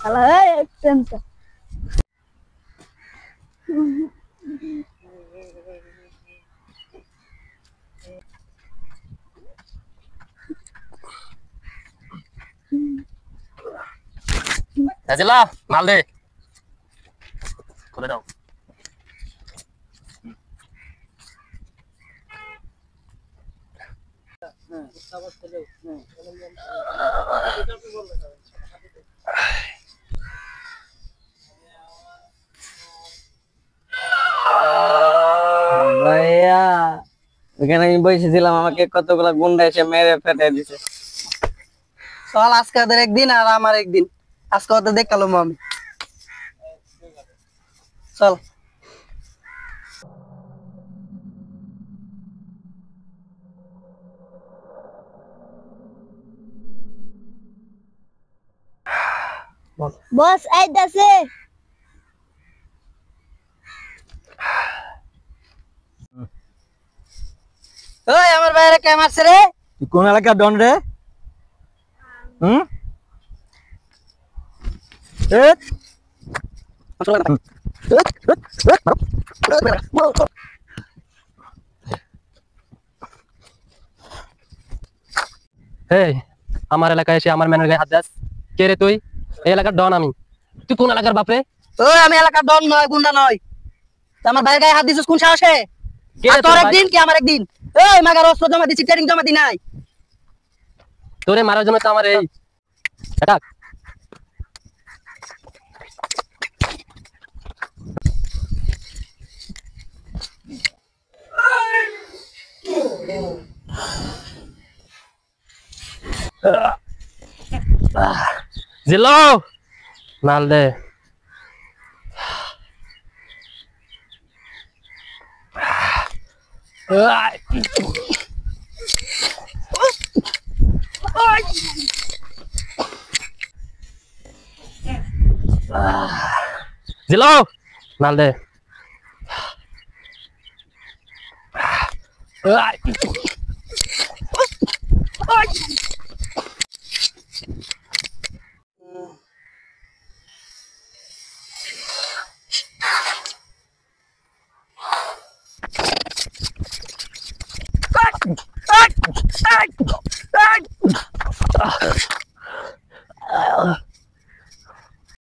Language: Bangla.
শালা এই tension Aja lah, mal deh. Udah dong. ভাইয়া ওখানে আমি বসেছিলাম, আমাকে কতগুলা গুন্ডা এসে মেরে ফেটে দিছে। চল আজকে ওদের একদিন আর আমার একদিন, আজকে ওদের দেখালো আমি। চল বস আইতাছে। ওই আমার বাইরে কে মারছে রে? তুই কোন এলাকার ডন রে? Hey, আমার এলাকায় এসে আমার ম্যানের গায়ে হাত দাস। কে রে তুই? এই এলাকার ডন আমি। তুই কোন এলাকার বাপ রে? ওই আমি এলাকার ডন নয়, গুন্ডা নয়। তা আমার বাইরে গায়ে হাত দিছিস কোন সাহসে? কে রে আর তোর তোর ভাই? একদিন কি আমার একদিন? এই মাগার অস্ত্র জমা দিছি, ট্রেনিং জমা দি নাই। তোরে মারার জন্য তো আমার এই এটা জিলো মাল দে। জিলো মাল দে।